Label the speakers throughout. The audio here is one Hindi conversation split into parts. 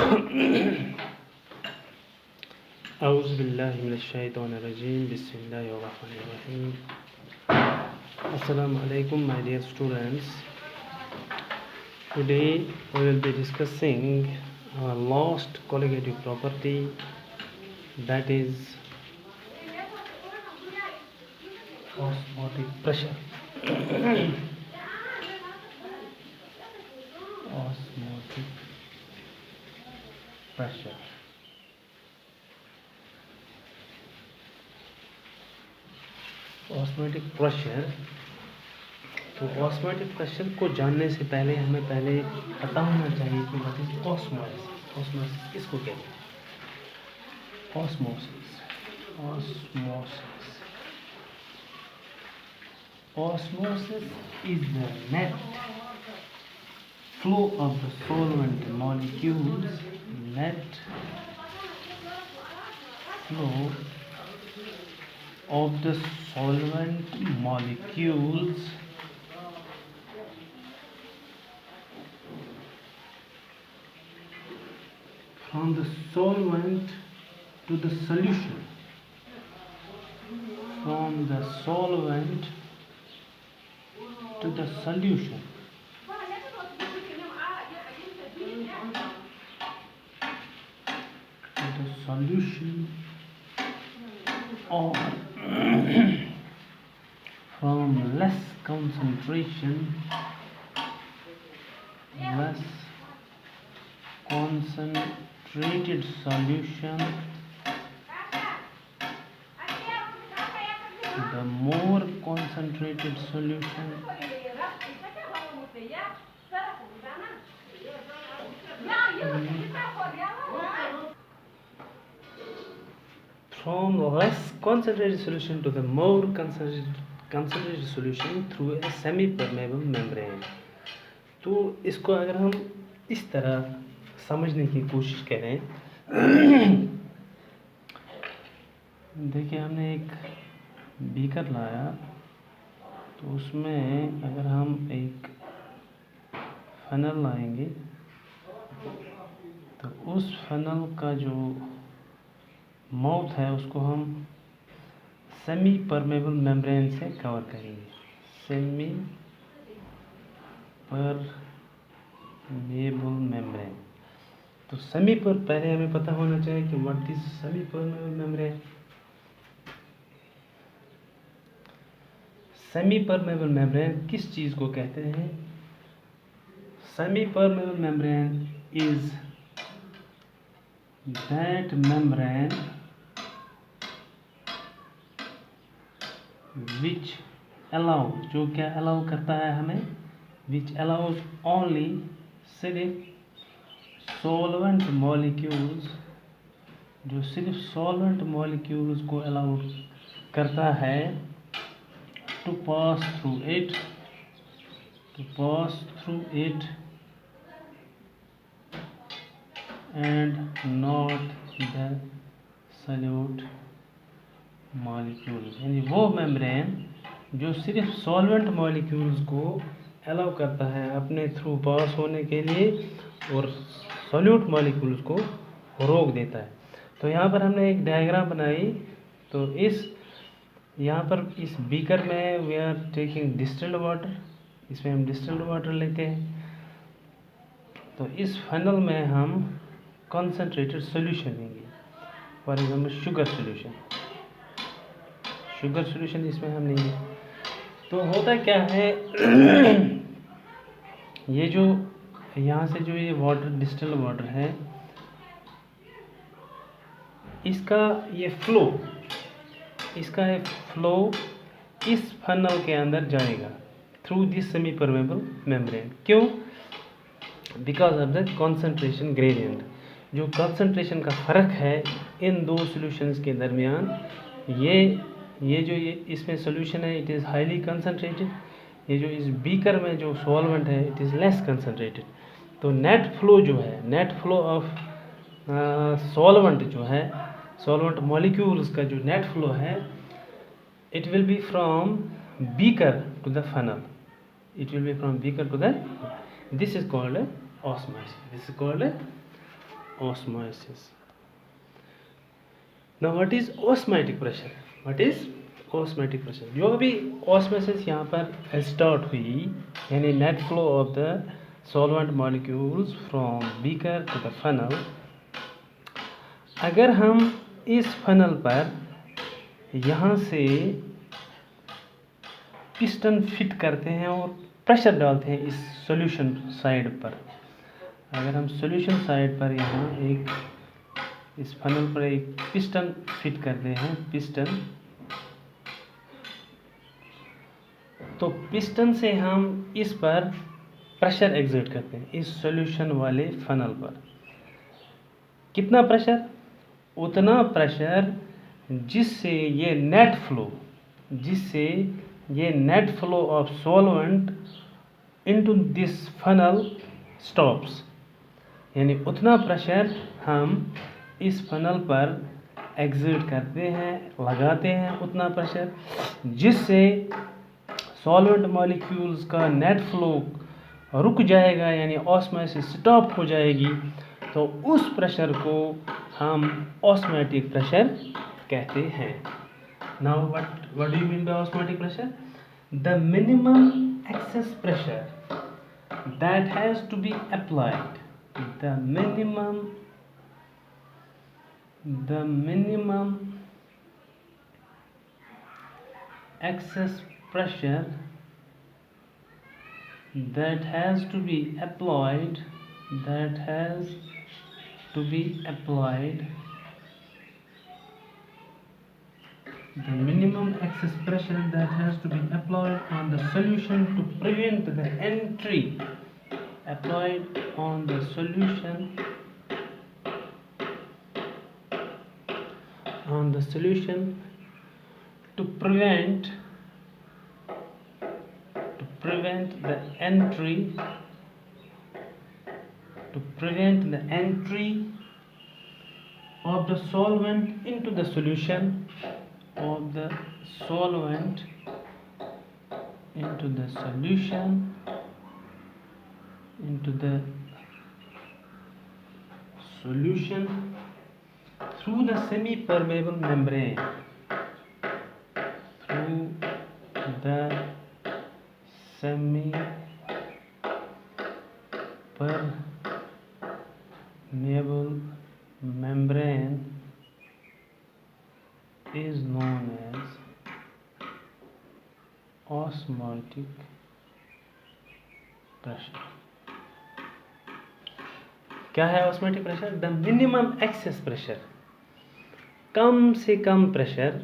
Speaker 1: Auzubillahiminash-shaytanir-rajim. Bismillahir-rahmanir-rahim. Assalamu alaikum, my dear students. Today we will be discussing our last colligative property, that is osmotic pressure. Osmotic pressure. Osmotic pressure. तो ऑस्मोटिक प्रेशर को जानने से पहले हमें पता होना चाहिए कि व्हाट इज ऑस्मोसिस। ऑस्मोसिस किसको कहते हैं? Osmosis is the net flow of the solvent molecules of the solvent molecules from the solvent to the solution, from the solvent to the solution, or from less concentrated solution to the more concentrated solution, from less concentrated solution to the more concentrated solution through a semi-permeable membrane। तो इसको अगर हम इस तरह समझने की कोशिश करें, देखिए हमने एक बीकर लाया, तो उसमें अगर हम एक फनल लाएंगे तो उस फनल का जो माउथ है उसको हम सेमी परमेबल मेम्ब्रेन से कवर करेंगे। Semi permeable membrane. तो सेमी पर पहले हमें पता होना चाहिए कि what is semi permeable membrane. Semi permeable membrane किस चीज को कहते हैं? Semi permeable membrane is that membrane which allow, जो क्या अलाउ करता है हमें, which allows only, सिर्फ सॉल्वेंट मॉलिक्यूल्स, जो सिर्फ सॉल्वेंट मॉलिक्यूल्स को अलाउ करता है to pass through it and not the solute molecules. यानी वो मेम्ब्रेन जो सिर्फ सॉल्वेंट मॉलिक्यूल्स को अलाउ करता है अपने थ्रू पास होने के लिए और सॉल्यूट मॉलिक्यूल्स को रोक देता है। तो यहाँ पर हमने एक डायग्राम बनाई। तो यहाँ पर इस बीकर में we are taking distilled water, इसमें हम डिस्टिल्ड वाटर लेते हैं। तो इस फनल में हम कंसंट्रेटेड सॉल्यूशन लेंगे, फॉर एग्जाम्पल शुगर सॉल्यूशन इसमें हम लेंगे। तो होता क्या है, ये जो यहाँ से जो ये वाटर डिस्टिल्ड वाटर है, इसका ये फ्लो इस फनल के अंदर जाएगा through this semi permeable membrane. क्यों? Because of the concentration gradient. जो कंसंट्रेशन का फ़र्क है इन दो सॉल्यूशंस के दरमियान, ये जो इसमें सॉल्यूशन है इट इज़ हाईली कंसंट्रेटेड, ये जो इस बीकर में जो सॉल्वेंट है इट इज़ लेस कंसंट्रेटेड। तो net flow of solvent molecules का जो नेट फ्लो है, it will be from beaker to the funnel. This is called osmosis. osmosis. Now what is osmotic pressure? What is osmotic pressure? जो अभी osmosis यहाँ पर स्टार्ट हुई, यानी net flow of the solvent molecules from beaker to the funnel. अगर हम इस फनल पर यहाँ से पिस्टन फिट करते हैं और प्रेशर डालते हैं इस सॉल्यूशन साइड पर, अगर हम सॉल्यूशन साइड पर यहाँ एक इस फनल पर एक पिस्टन फिट करते हैं, पिस्टन, तो पिस्टन से हम इस पर प्रेशर एक्सर्ट करते हैं इस सॉल्यूशन वाले फनल पर। कितना प्रेशर? उतना प्रेशर जिससे ये net flow of solvent into this funnel stops, यानी उतना प्रेशर हम इस फनल पर एक्सर्ट करते हैं, लगाते हैं उतना प्रेशर जिससे सॉल्वेंट मॉलिक्यूल्स का नेट फ्लो रुक जाएगा, यानी ऑस्मोसिस स्टॉप हो जाएगी। तो उस प्रेशर को हम ऑस्मोटिक प्रेशर कहते हैं। Now what do you mean by osmotic pressure? The minimum excess pressure that has to be applied, the minimum excess pressure that has to be applied, the minimum excess pressure that has to be applied on the solution to prevent the entry, applied on the solution to prevent the entry of the solvent into the solution, through the semi-permeable membrane, is known as osmotic pressure. क्या है osmotic pressure? The minimum excess pressure, कम से कम प्रेशर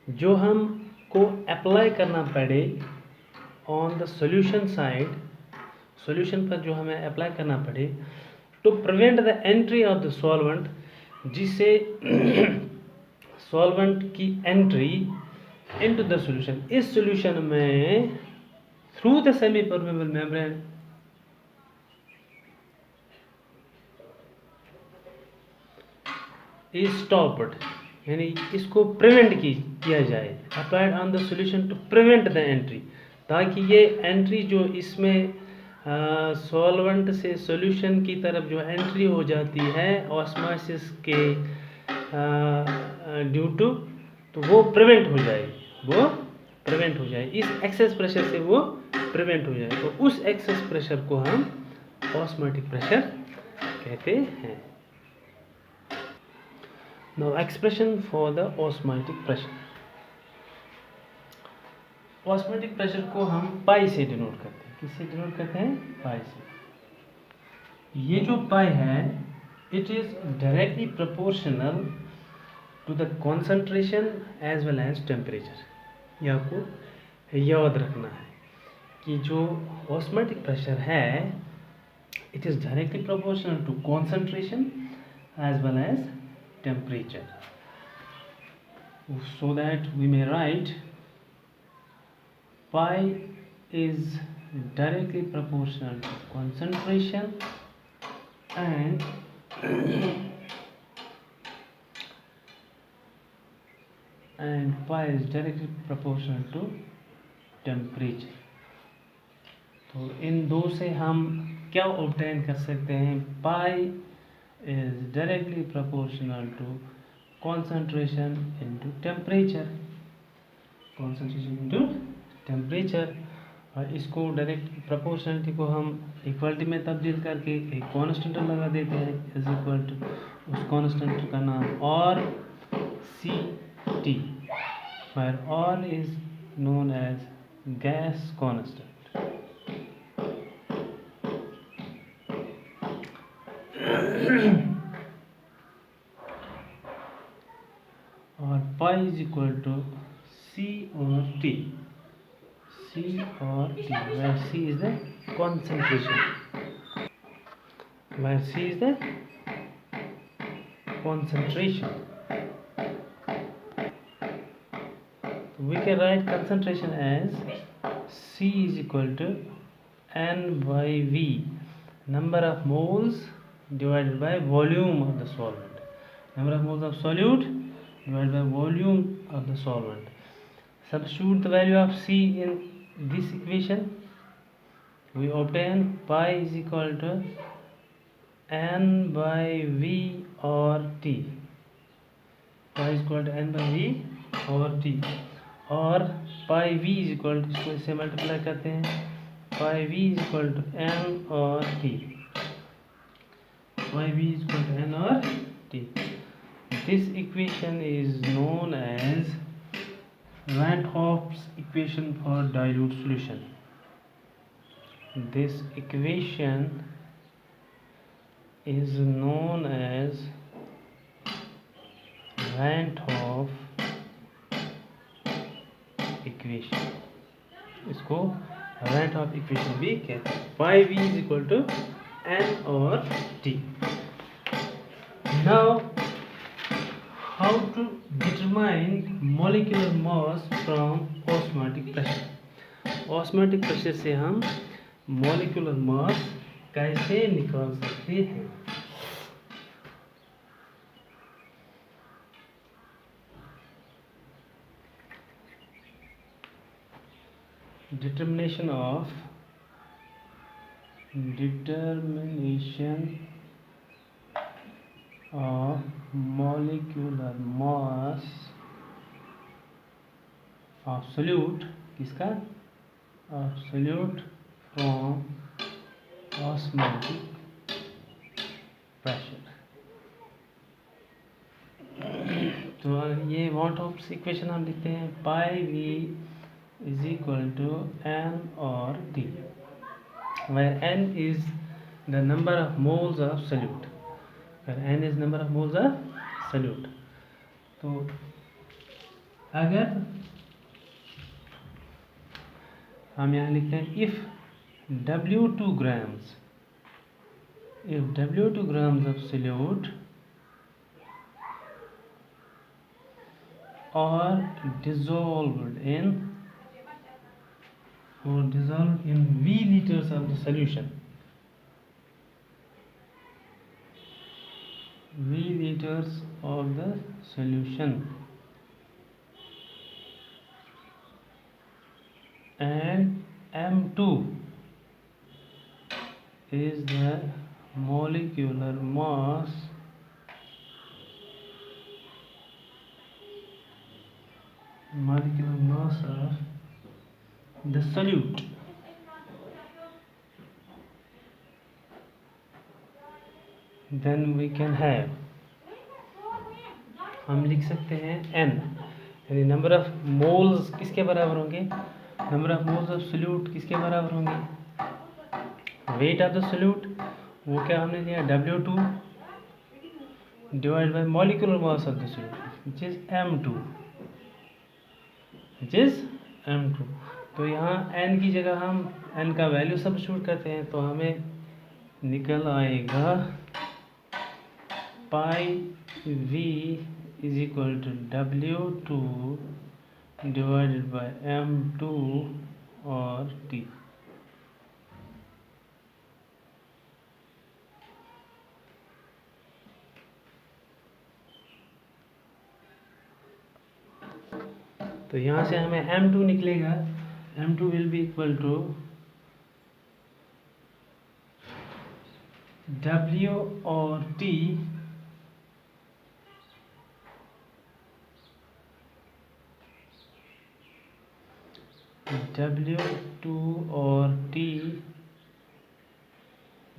Speaker 1: जो हम को अप्लाई करना पड़े on the solution side, solution पर जो हमें अप्लाई करना पड़े to prevent the entry of the solvent, जिससे सॉल्वेंट की एंट्री इनटू द सॉल्यूशन, इस सॉल्यूशन में through the semi permeable membrane is stopped, यानी इसको प्रिवेंट किया जाए, applied on the solution to prevent the entry, ताकि ये एंट्री जो इसमें सॉल्वेंट से सॉल्यूशन की तरफ जो एंट्री हो जाती है ऑस्मोसिस के ड्यू टू, तो वो प्रिवेंट हो जाए, इस एक्सेस प्रेशर से वो प्रिवेंट हो जाए। तो उस एक्सेस प्रेशर को हम ऑस्मोटिक प्रेशर कहते हैं। Now expression for the osmotic pressure. Osmotic pressure को हम पाई से डिनोट करते हैं। किससे डिनोट करते हैं? पाई से। ये जो पाई है it is directly proportional to the concentration as well as temperature. ये आपको याद रखना है कि जो ऑस्मोटिक प्रेशर है it is directly proportional to concentration as well as temperature, so that we may write pi is directly proportional to concentration and pi is directly proportional to temperature। तो इन दो से हम क्या ऑब्टेन कर सकते हैं? पाई is directly proportional to concentration into temperature. concentration into temperature। और इसको डायरेक्ट प्रोपोर्शनलिटी को हम इक्वलिटी में तब्दील करके एक कांस्टेंट लगा देते हैं इज इक्वल टू उस कांस्टेंट का नाम R C T, where R is known as gas constant। और pi is equal to C or T, C or T, where C is the concentration, where C is the concentration। We can write concentration as C is equal to N by V, number of moles divided by volume of the solvent, number of moles of solute divided by volume of the solvent। Substitute the value of C in this equation, we obtain pi is equal to N by V or T, pi is equal to N by V or T, और pi V is equal to, इसको इससे मल्टीप्लाई करते हैं, pi V is equal to N R T, pi V is equal to N R T। This equation is known as Van Hoff's equation for dilute solution। This equation is known as Van Hoff equation, इसको Van Hoff equation भी कहते हैं। Pi V is equal to N R T। Now how to determine molecular mass from osmotic pressure। osmotic pressure से हम molecular mass कैसे निकाल सकते हैं। determination of molecular mass of solute, किसका, of solute from osmotic pressure। तो ये वाट ऑफ इक्वेशन हम लिखते हैं, pi V is equal to N or T, where N is the number of moles of solute, where N is number of moles of solute। तो अगर हम यहाँ लिखते हैं if W2 grams of solute are dissolved in V liters of the solution, V liters of the solution, and M2 is the molecular mass of the solute, then we can have, हम लिख सकते हैं N, यानी नंबर ऑफ मोल्स किसके बराबर होंगे, number of moles of solute किसके बराबर होंगे, वेट ऑफ द सोल्यूट, वो क्या हमने लिया W2 divide by molecular mass of the solute which is M2। तो यहाँ N की जगह हम N का वैल्यू सब्स्टिट्यूट करते हैं, तो हमें निकल आएगा pi V is equal to W2 divided by M2 R T। तो यहाँ से हमें M2 निकलेगा, M2 will be equal to W R T W2 और T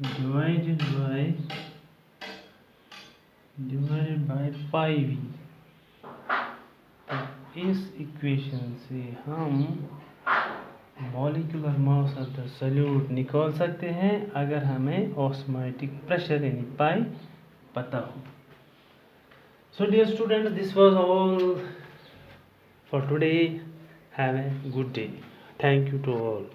Speaker 1: divided by pi V। तो इस इक्वेशन से हम molecular mass of the solute निकाल सकते हैं अगर हमें ऑस्मोटिक प्रेशर यानी पाई पता हो। So dear student, this was all for today. Have a good day. Thank you to all.